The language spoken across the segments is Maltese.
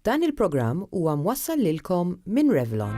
Dan il-programm huwa mwassal lilkom minn Revlon.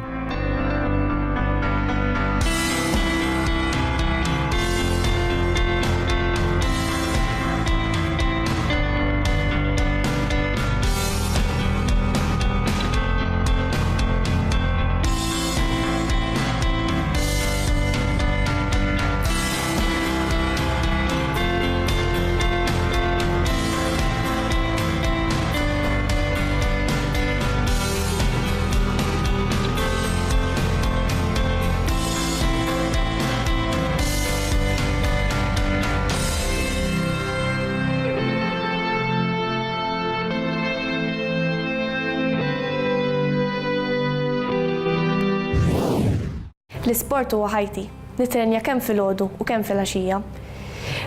L-isport huwa ħajti, nitrenja kemm filgħodu u kemm filgħaxija.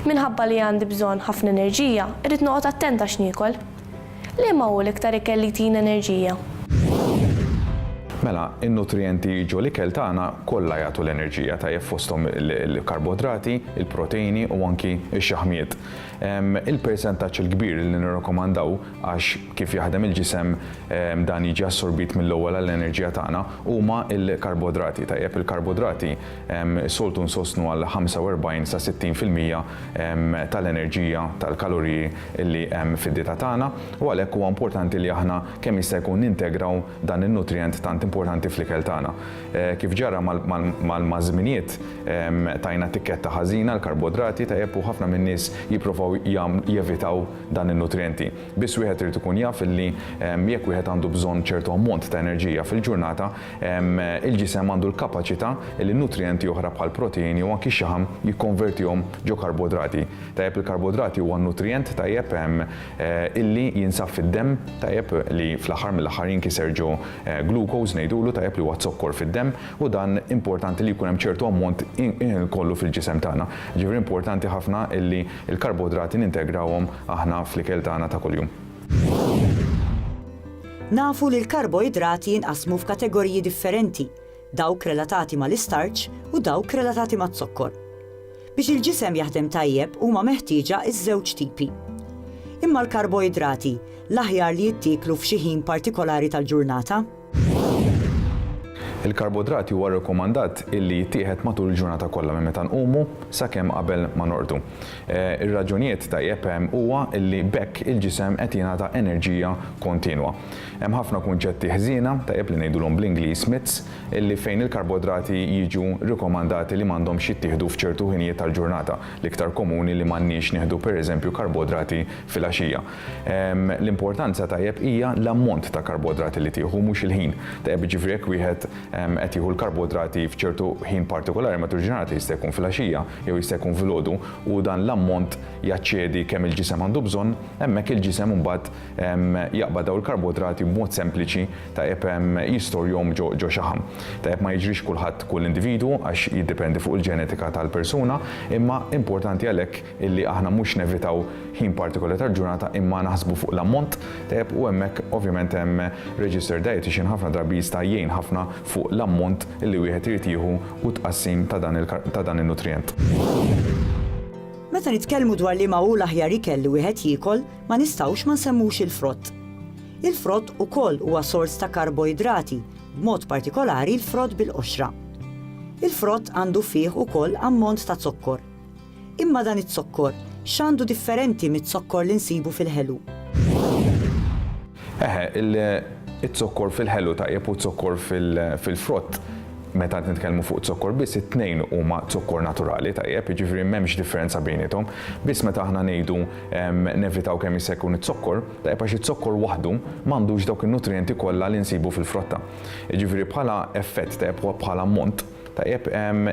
Minħabba li għandi bżonn ħafna enerġija, irrid noqgħod attent għax niekol. Liema hu l-iktar ikel li jtina enerġija? Mela, in-nutrienti ġo l-ikel tagħna kollha jagħtu l-enerġija tajjeb fosthom il-karboidrati, il-proteini u anki x-xaħmiet. Il-persentaġġ il-kbir li nirrakkomandaw għax kif jaħdem il-ġisem dan jiġi assorbit mill-ewwel għall-enerġija tagħna huma l-karboidrati. Tajjeb il-karboidrati soltu nsostnu għal 45 sa 60% tal-enerġija tal-kaloriji li hemm fid-dieta tagħna u għalhekk huwa importanti li aħna kemm jista' jkun nintegraw dan in-nutrient tant importanti fl-ikel tagħna. Kif ġara mal-mażminijiet tajna tikketta ħażina l-karboidrati tajjeb u ħafna min-nies jippruvaw jevitaw dan in-nutrienti. Biss wieħed irid ikun jaf illi jekk wieħed għandu bżonn ċertu ammont ta' enerġija fil-ġurnata, il-ġisem għandu l-kapaċità li nutrienti oħra bħal proteini u anki x-xaħam jikkonvertihom ġo karboidrati. Tajjeb il-karboidrati huwa nutrient tajjeb illi jinsab fid-demm tajjeb li fl-aħħar mill-aħħar jinkiser ġo glucose ngħidulu tajjeb li huwa zokkor fid-demm u dan importanti li jkun hemm ċertu ammont kollu fil-ġisem tagħna. Ġifieri importanti ħafna illi l-karboidrati nintegrawhom aħna fl-ikel tagħna ta' kuljum. Nafu li l-karboidrati jinqasmu f'kategoriji differenti, dawk relatati mal-istarċ u dawk relatati maz-zokkor. Biex il-ġisem jaħdem tajjeb huma meħtieġa iż-żewġ tipi. Imma l-karboidrati l-aħjar li jittieklu f'xi ħin partikolari tal-ġurnata? Il-karboidrati huwa rikomandat illi jittieħed matul il-ġurnata kollha minn meta nqumu sakemm qabel ma norqdu. Ir-raġunijiet tajjeb huwa illi bekk il-ġisem qed jingħata enerġija kontinwa. Hemm ħafna kunċetti ħżiena tajjeb li ngħidulhom bl-Ingliż myths illi fejn il-karboidrati jiġu rikomandati li m'għandhomx jittieħdu f'ċertu ħinijiet tal-ġurnata. L-iktar komuni li m'għandniex nieħdu pereżempju karboidrati fil-għaxija. L-importanza tajjeb hija l-ammont ta' karboidrati li tieħu mhux il-ħin. Tajjeb jiġifieri jekk wieħed qed jieħu l-karboidrati f'ċertu ħin partikolari matul il-ġurnata jista' jkun fil-għaxija jew jista' jkun filgħodu u dan l-ammont jaċċedi kemm il-ġisem għandu bżonn, hemmhekk il-ġisem imbagħad jaqbad dawn il-karboidrati b'mod sempliċi tajjeb jistorjhom ġo xaħam. Tajjeb ma jiġrix kulħadd kull individwu għax jiddependi fuq il-ġenetika tal-persuna, imma importanti għalhekk illi aħna mhux nevitaw ħin partikolari tal-ġurnata imma naħsbu fuq l-ammont tajjeb u hemmhekk ovvjament hemm registered dietitian ħafna drabi jista' jgħin ħafna fuq l-ammont li wieħed irid jieħu u tqassim ta' dan in-nutrient. Meta nitkellmu dwar li ma hu l-aħjar ikel li wieħed jiekol, ma nistgħux ma nsemmux il-frott. Il-frott ukoll huwa sors ta' karboidrati, b'mod partikolari l-frott bil-qoxra. Il-frott għandu fih ukoll ammont ta' zokkor. Imma dan it-zokkor x'għandu differenti mit-zokkor li nsibu fil-ħelu? It-zokkor fil-ħelu tajjeb u zokkor fil-frott meta nitkellmu fuq zokkor biss it-tnejn huma zokkor naturali tajjeb, jiġifieri m'hemmx differenza bejniethom. Biss meta aħna ngħidu nevitaw kemm jista' jkun it-zokkor, tajjeb għax it-zokkor waħdu m'għandux dawk in-nutrienti kollha li nsibu fil-frotta. Jiġifieri bħala effett tajjeb u bħala ammont tajjeb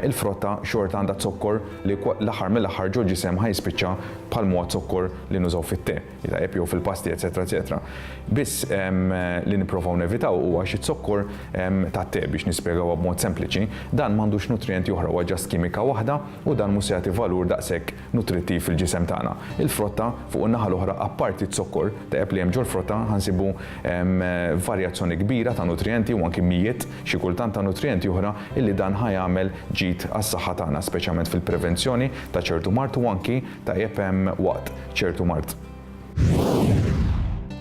il-frotta xorta għandha zokkor li l-aħħar mill-aħħar ġo ġisem ħajspiċċa bħal mod zokkor li nużaw fit-te, tajjeb jew fil-pasti, eċetera. Biss li nippruvaw nevitaw huwa xi zokkor tat-te biex nispjegawha b'mod sempliċi, dan m'għandux nutrienti oħra huwa ġast kimika waħda u dan mhux se jagħti valur daqshekk nutrittiv fil-ġisem tagħna. Il-frotta fuq in-naħa l-oħra apparti t-zokkor tajjeb li hemm ġol frotta ħansibu varjazzjoni kbira ta' nutrienti u anke mijiet xi kultant ta' nutrienti oħra illi dan jagħmel ġid għas-saħħa tagħna, speċjalment fil-prevenzjoni ta' ċertu mart u anki tajjeb hemm waqt ċertu mart.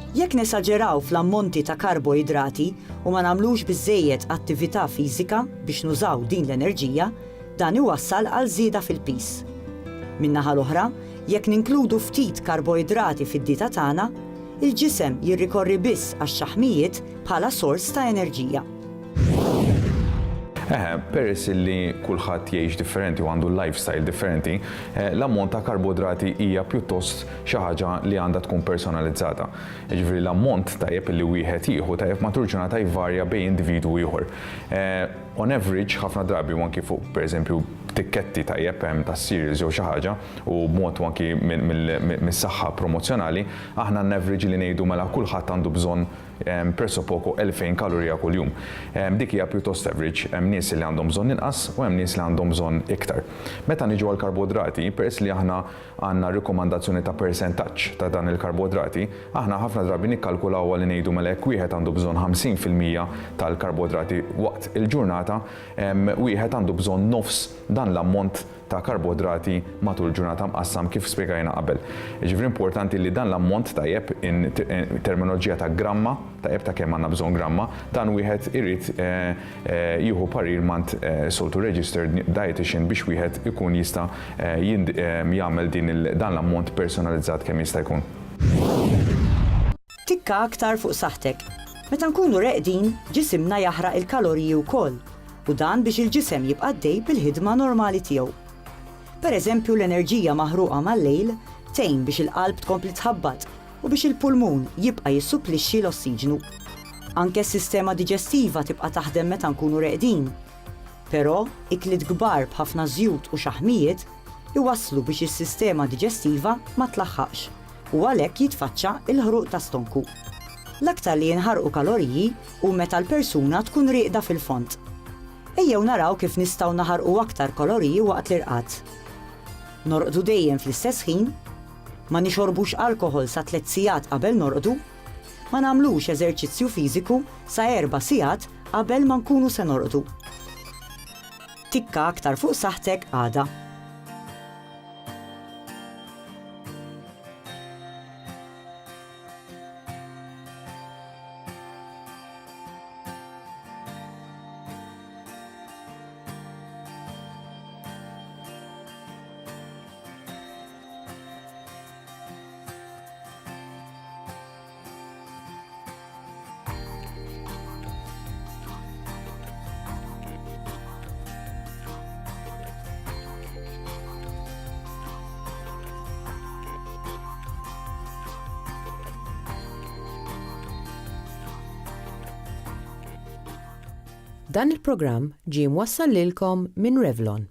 Jekk nesaġeraw fl-ammonti ta' karboidrati u ma nagħmlux biżżejjed attività fiżika biex nużaw din l-enerġija, dan iwassal għal żieda fil-pis. Min-naħa l-oħra, jekk ninkludu ftit karboidrati fid-dieta tagħna, il-ġisem jirrikorri biss għax-xaħmijiet bħala sors ta' enerġija. Peress li kulħadd jgħix differenti u għandu lifestyle differenti, l-ammont ta' karboidrati hija pjuttost xi ħaġa li għandha tkun personalizzata. Jiġifieri l-ammont tajjeb li wieħed jieħu tajjeb matul ġurnata jvarja bejn individwu ieħor. On average, ħafna drabi u anki fuq pereżempju tikketti tajjeb ta' cereals jew xi ħaġa u b'mod anki mis-saħħa promozzjonali, aħna n-average li ngħidu mela kulħadd għandu bżonn presso poco 2000 kalorija kuljum. Dik hija pjuttost average, hemm nies li għandhom bżonn inqas u hemm nies li għandhom bżonn iktar. Meta niġu għal karboidrati, peress li aħna għandna rikomandazzjoni ta' percentaġġ ta' dan il-karboidrati, aħna ħafna drabi nikkalkulaw li ngħidu mela jekk wieħed għandu bżonn 50% tal-karboidrati waqt il-ġurnata, wieħed għandu bżonn nofs dan l-ammont ta' karboidrati matul ġurnata mqassam kif spjegajna qabel. Ġifri importanti li dan l-ammont tajjeb in terminoloġija ta' gramma, tajjeb ta' kemm għandna bżonn gramma, dan wieħed irid jieħu parir mant soltu registered dietitian biex wieħed ikun jista' jagħmel dan l-ammont personalizzat kemm jista' jkun. Tikka aktar fuq saħħtek. Meta nkunu reqdin, ġisimna jaħraq il-kaloriji wkoll u dan biex il-ġisem jibqa' dej bil-ħidma normali tiegħu. Pereżempju l-enerġija maħruqa mal-lejl tgħin biex il-qalb tkompli tħabbat u biex il-pulmun jibqa' jissupplixxi l-ossiġnu. Anke s-sistema diġestiva tibqa' taħdem meta nkunu reqdin. Però ikliet kbar b'ħafna żjud u xaħmijiet iwasslu biex is-sistema diġestiva ma tlaħħaqx u għalhekk jitfaċċa il-ħruq ta' stonku. L-aktar li jinħarqu kaloriji u meta l-persuna tkun rieqda fil-font. Ejjew naraw kif nistgħu naħarqu aktar kaloriji waqt l-irqad. Norqdu dejjem fl-istess ħin, ma nixorbux alkohol sa 3 sigħat qabel norqdu, ma nagħmlux eżerċizzju fiżiku sa 4 sigħat qabel ma nkunu se norqdu. Tikka aktar fuq saħħtek għada. Dan il-programm ġie mwassal lilkom minn Revlon.